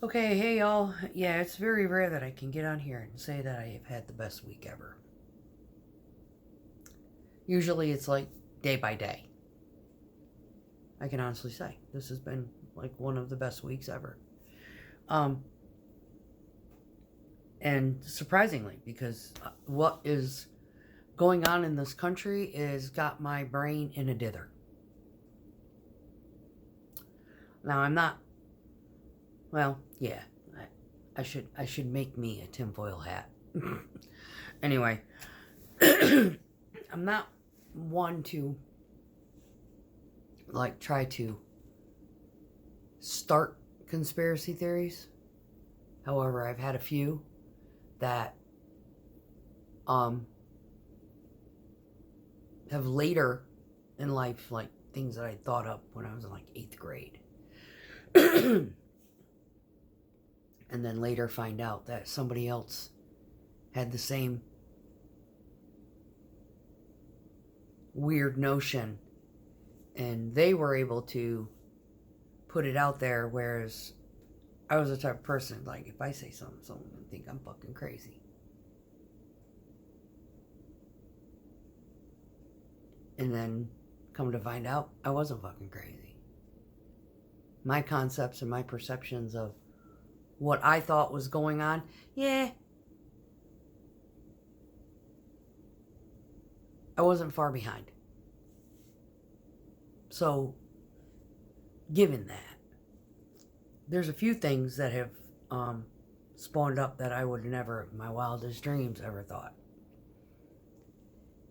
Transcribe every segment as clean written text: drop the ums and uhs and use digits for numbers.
Okay, hey y'all. Yeah, it's very rare that I can get on here and say that I have had the best week ever. Usually it's like day by day. I can honestly say this has been like one of the best weeks ever. Um, and surprisingly, because what is going on in this country is got my brain in a dither. Now I'm not. Well, yeah, I should make me a tinfoil hat. Anyway, I'm not one to like try to start conspiracy theories. However, I've had a few that um have later in life, like things that I thought up when I was in like 8th grade. And then later find out that somebody else had the same weird notion and they were able to put it out there, whereas I was the type of person, like, if I say something, someone would think I'm fucking crazy. And then come to find out, I wasn't fucking crazy. My concepts and my perceptions of what I thought was going on, yeah, I wasn't far behind. So, given that, there's a few things that have spawned up that I would never, in my wildest dreams, ever thought.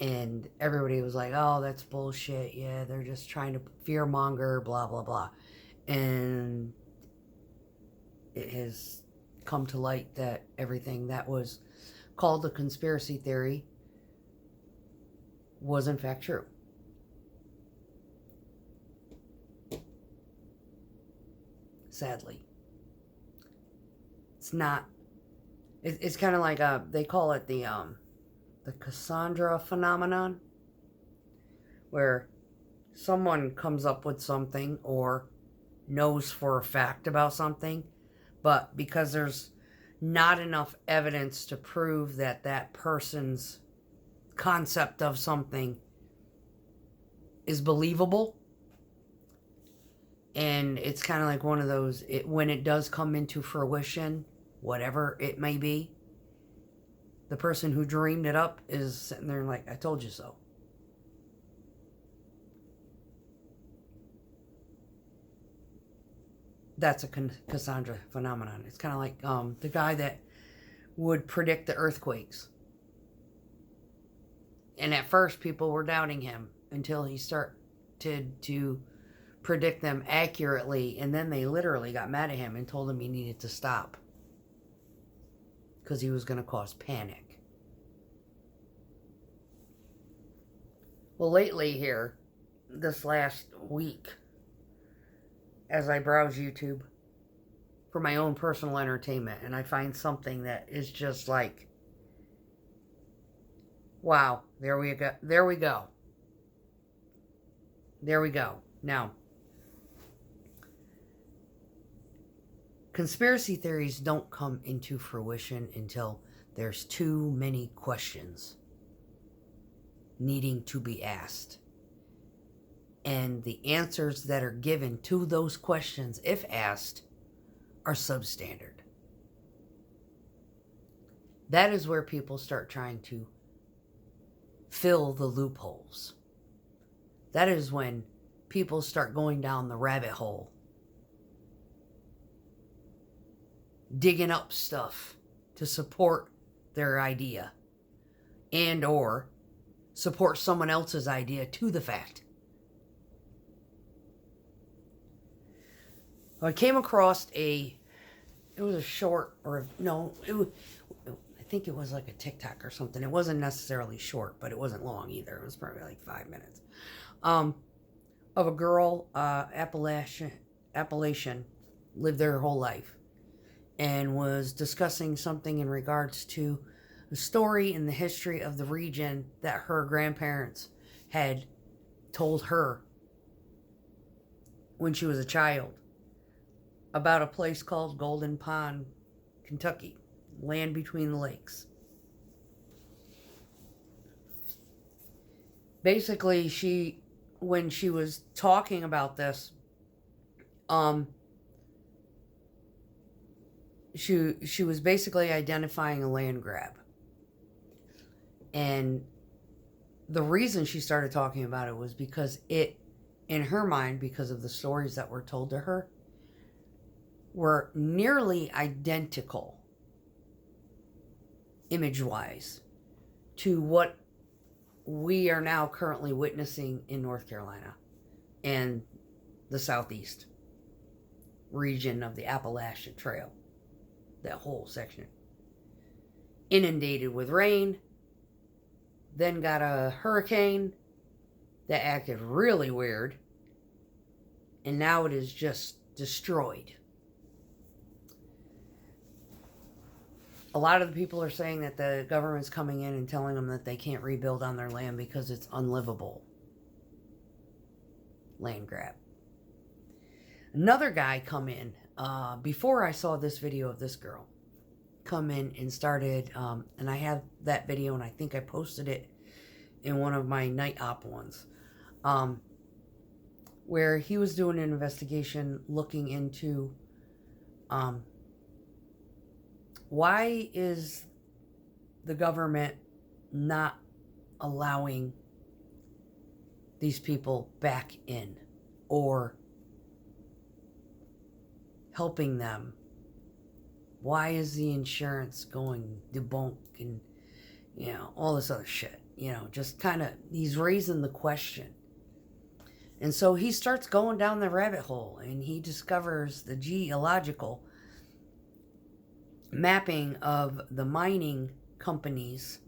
And everybody was like, oh, that's bullshit. Yeah, they're just trying to fearmonger, blah, blah, blah. And it has come to light that everything that was called a conspiracy theory was in fact true. Sadly. It's not. It's kind of like they call it the Cassandra phenomenon, where someone comes up with something or knows for a fact about something, but because there's not enough evidence to prove that that person's concept of something is believable, and it's kind of like one of those, when it does come into fruition, whatever it may be, the person who dreamed it up is sitting there like, I told you so. That's a Cassandra phenomenon. It's kind of like the guy that would predict the earthquakes. And at first, people were doubting him until he started to predict them accurately. And then they literally got mad at him and told him he needed to stop because he was going to cause panic. Well, lately here, this last week, as I browse YouTube for my own personal entertainment, and I find something that is just like, wow, there we go. There we go. There we go. Now, conspiracy theories don't come into fruition until there's too many questions needing to be asked. And the answers that are given to those questions, if asked, are substandard. That is where people start trying to fill the loopholes. That is when people start going down the rabbit hole, digging up stuff to support their idea and or support someone else's idea to the fact. I came across it was a short, or no, I think it was like a TikTok or something. It wasn't necessarily short, but it wasn't long either. It was probably like 5 minutes. Of a girl, Appalachian, lived there her whole life, and was discussing something in regards to the story and the history of the region that her grandparents had told her when she was a child. about a place called Golden Pond, Kentucky, land between the lakes. Basically, when she was talking about this, she was basically identifying a land grab. And the reason she started talking about it was because it, in her mind, because of the stories that were told to her, were nearly identical, image-wise, to what we are now currently witnessing in North Carolina and the southeast region of the Appalachian Trail. That whole section. Inundated with rain, then got a hurricane that acted really weird, and now it is just destroyed. A lot of the people are saying that the government's coming in and telling them that they can't rebuild on their land because it's unlivable. Land grab. Another guy come in, before I saw this video of this girl, come in and started, and I have that video, and I think I posted it in one of my night op ones, where he was doing an investigation looking into why is the government not allowing these people back in or helping them. Why is the insurance going debunk and, all this other shit? Just kind of, he's raising the question. And so he starts going down the rabbit hole, and he discovers the geological mapping of the mining companies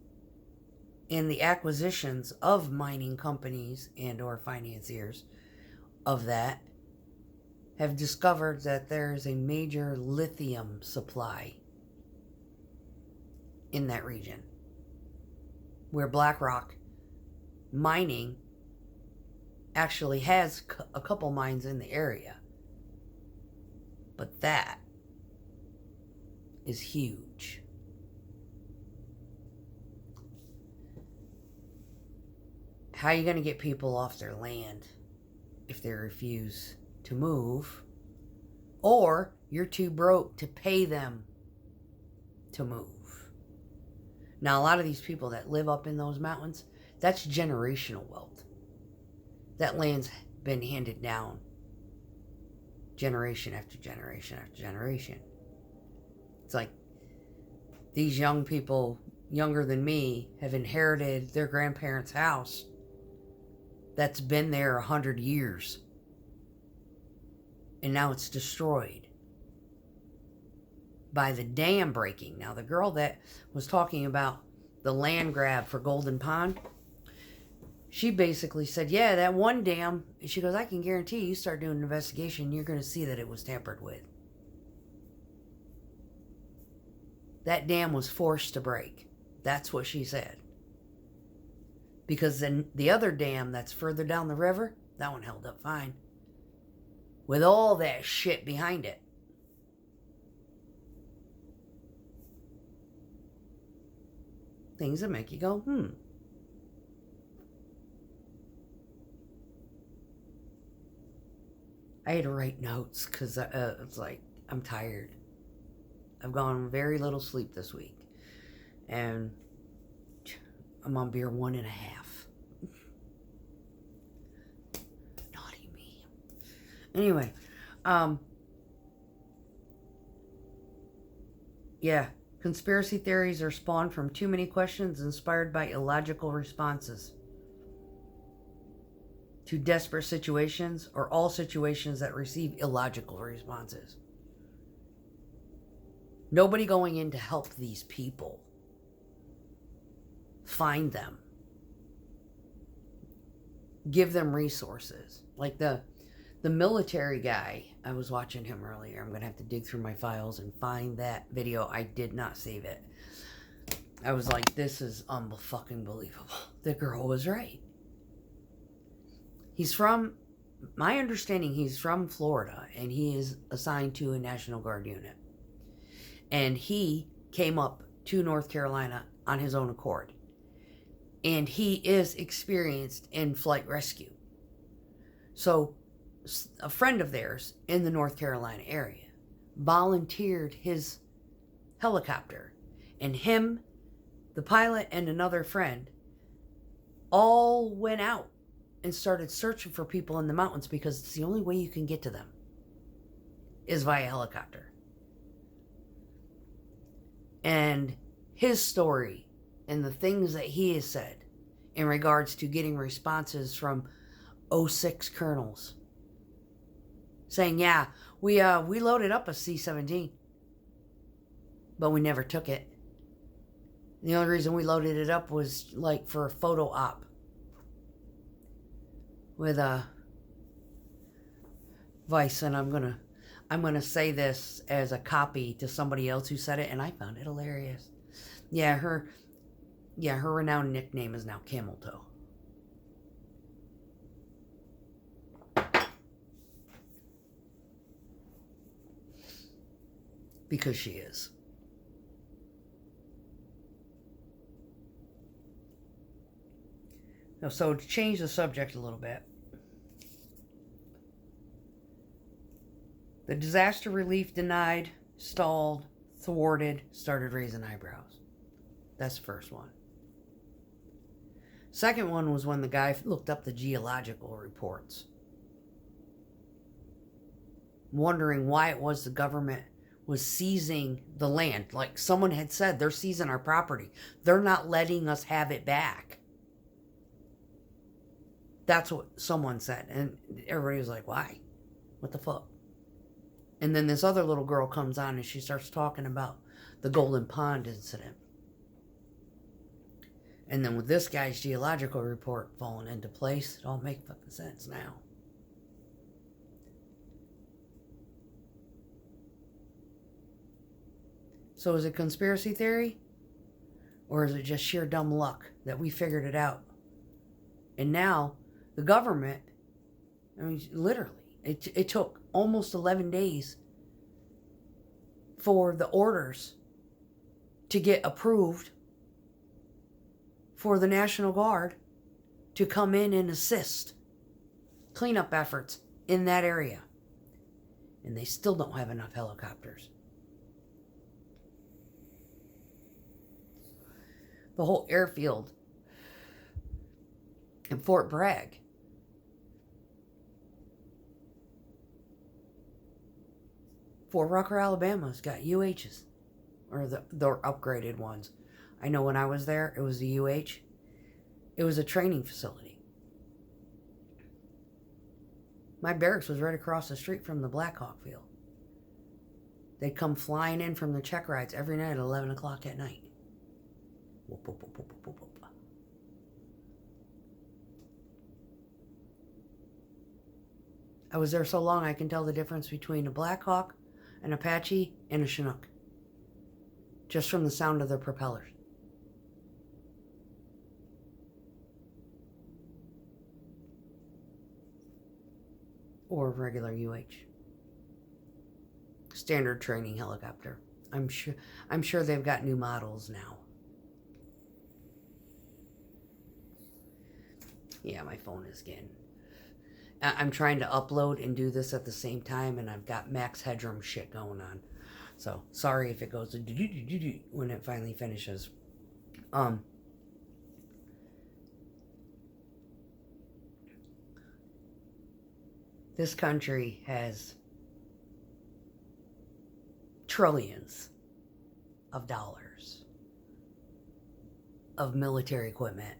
and the acquisitions of mining companies and or financiers of that have discovered that there's a major lithium supply in that region, where BlackRock Mining actually has a couple mines in the area. But that is huge. How are you going to get people off their land if they refuse to move, or you're too broke to pay them to move? Now, a lot of these people that live up in those mountains, that's generational wealth. That land's been handed down generation after generation after generation. It's like these young people, younger than me, have inherited their grandparents' house that's been there 100 years. And now it's destroyed by the dam breaking. Now, the girl that was talking about the land grab for Golden Pond, she basically said, yeah, that one dam, she goes, I can guarantee you start doing an investigation, you're going to see that it was tampered with. That dam was forced to break. That's what she said. Because then the other dam that's further down the river, that one held up fine. With all that shit behind it. Things that make you go, I had to write notes because it's like, I'm tired. I've gone very little sleep this week. And I'm on beer 1.5. Naughty me. Anyway, yeah, conspiracy theories are spawned from too many questions inspired by illogical responses to desperate situations or all situations that receive illogical responses. Nobody going in to help these people. Find them. Give them resources. Like the military guy, I was watching him earlier. I'm going to have to dig through my files and find that video. I did not save it. I was like, this is unfucking believable. The girl was right. He's from my understanding, he's from Florida, and he is assigned to a National Guard unit. And he came up to North Carolina on his own accord. And he is experienced in flight rescue. So a friend of theirs in the North Carolina area volunteered his helicopter. And him, the pilot, and another friend all went out and started searching for people in the mountains, because it's the only way you can get to them is via helicopter. And his story and the things that he has said in regards to getting responses from 06 colonels saying, yeah, we loaded up a C-17, but we never took it. The only reason we loaded it up was like for a photo op with a Vice, and I'm gonna say this as a copy to somebody else who said it, and I found it hilarious. Her renowned nickname is now Camel Toe. Because she is. So to change the subject a little bit, the disaster relief denied, stalled, thwarted, started raising eyebrows. That's the first one. Second one was when the guy looked up the geological reports, wondering why it was the government was seizing the land. Like someone had said, they're seizing our property. They're not letting us have it back. That's what someone said. And everybody was like, why? What the fuck? And then this other little girl comes on and she starts talking about the Golden Pond incident. And then with this guy's geological report falling into place, it all makes fucking sense now. So is it conspiracy theory? Or is it just sheer dumb luck that we figured it out? And now the government, I mean, literally, it took almost 11 days for the orders to get approved for the National Guard to come in and assist cleanup efforts in that area. And they still don't have enough helicopters. The whole airfield in Fort Bragg, Fort Rucker, Alabama's got UHs, or the upgraded ones. I know when I was there, it was the UH. It was a training facility. My barracks was right across the street from the Black Hawk field. They'd come flying in from the check rides every night at 11 o'clock at night. Whoop, whoop, whoop, whoop, whoop, whoop. I was there so long I can tell the difference between a Black Hawk, an Apache, and a Chinook, just from the sound of their propellers. Or regular UH. Standard training helicopter. I'm sure they've got new models now. Yeah, my phone is getting... I'm trying to upload and do this at the same time, and I've got max headroom shit going on. So, sorry if it goes when it finally finishes. This country has trillions of dollars of military equipment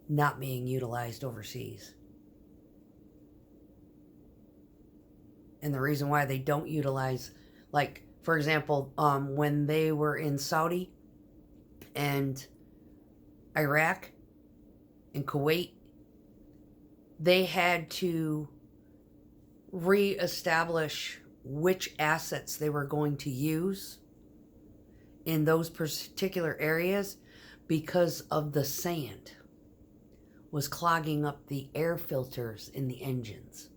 not being utilized overseas. And the reason why they don't utilize, like, for example, when they were in Saudi and Iraq and Kuwait, they had to reestablish which assets they were going to use in those particular areas because of the sand. was clogging up the air filters in the engines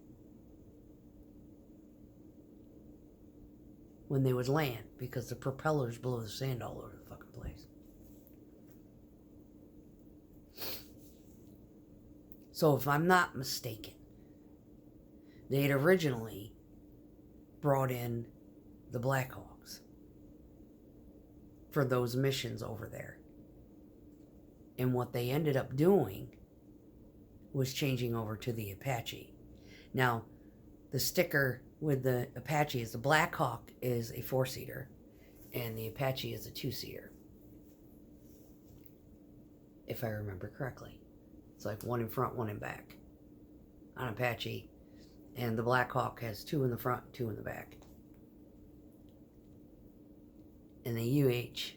when they would land, because the propellers blow the sand all over the fucking place. So if I'm not mistaken, they had originally brought in the Blackhawks for those missions over there. And what they ended up doing was changing over to the Apache. Now, the sticker with the Apache is the Blackhawk is a 4-seater and the Apache is a 2-seater, if I remember correctly. It's like one in front, one in back on Apache, and the Blackhawk has 2 in the front, 2 in the back. And the UH,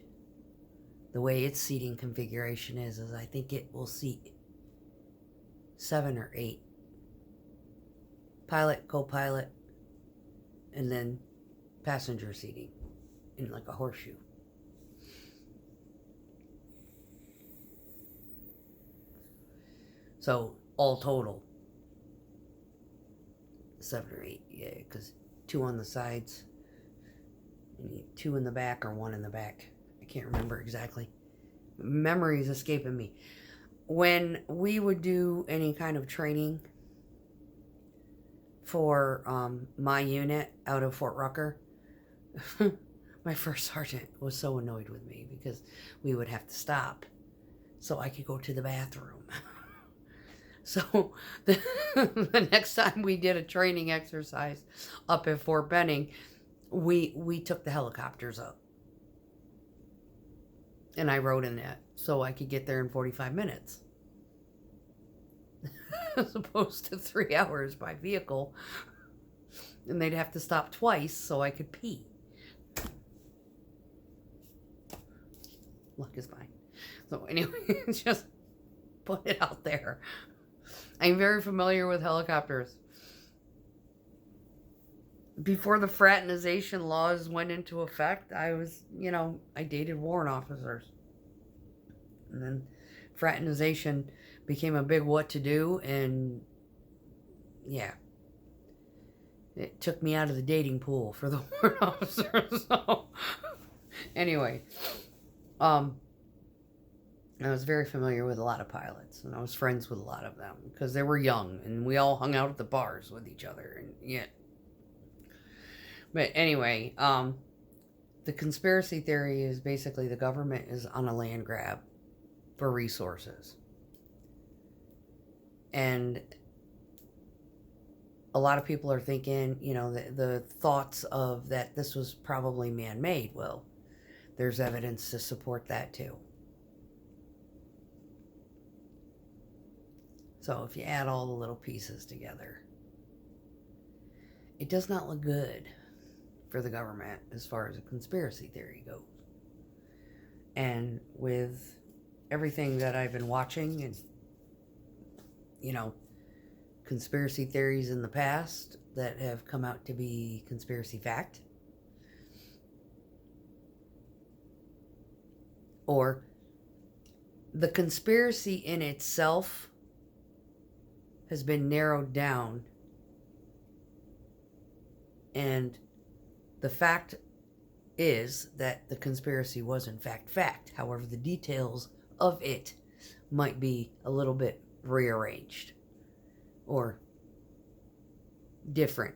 the way its seating configuration is I think it will seat 7 or 8. Pilot, co-pilot, and then passenger seating in like a horseshoe. So all total, 7 or 8, yeah, because 2 on the sides, and 2 in the back or 1 in the back. I can't remember exactly. Memory's escaping me. When we would do any kind of training for my unit out of Fort Rucker, my first sergeant was so annoyed with me because we would have to stop so I could go to the bathroom. So the next time we did a training exercise up at Fort Benning, we took the helicopters up. And I rode in that so I could get there in 45 minutes. As opposed to 3 hours by vehicle. And they'd have to stop twice so I could pee. Luck is mine. So anyway, just put it out there. I'm very familiar with helicopters. Before the fraternization laws went into effect, I was, I dated warrant officers. And then fraternization became a big what to do, and yeah. It took me out of the dating pool for the warrant officers. So anyway, I was very familiar with a lot of pilots, and I was friends with a lot of them because they were young, and we all hung out at the bars with each other, and yeah. But anyway, the conspiracy theory is basically the government is on a land grab for resources. And a lot of people are thinking, the thoughts of that this was probably man-made. Well, there's evidence to support that too. So if you add all the little pieces together, it does not look good for the government as far as a conspiracy theory goes. And with everything that I've been watching and, conspiracy theories in the past that have come out to be conspiracy fact, or the conspiracy in itself has been narrowed down, and the fact is that the conspiracy was in fact. However, the details of it might be a little bit rearranged or different.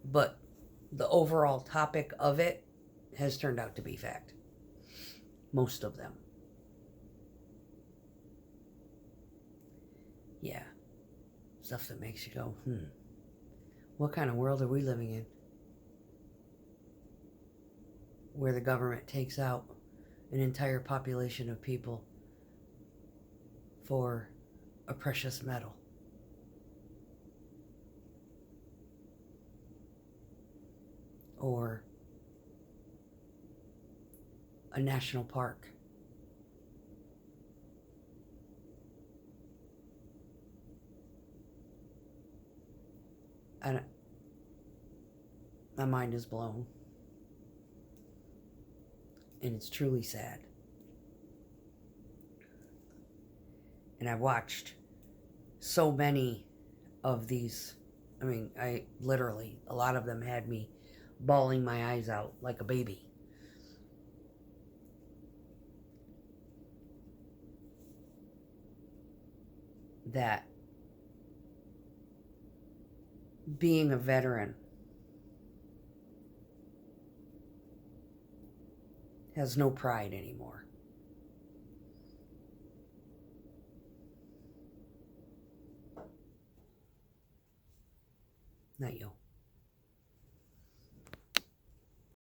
But the overall topic of it has turned out to be fact. Most of them. Yeah. Stuff that makes you go, what kind of world are we living in? Where the government takes out an entire population of people for a precious metal. Or a national park. My mind is blown. And it's truly sad. And I watched so many of these. I mean, I literally, a lot of them had me bawling my eyes out like a baby. That being a veteran has no pride anymore. Not you.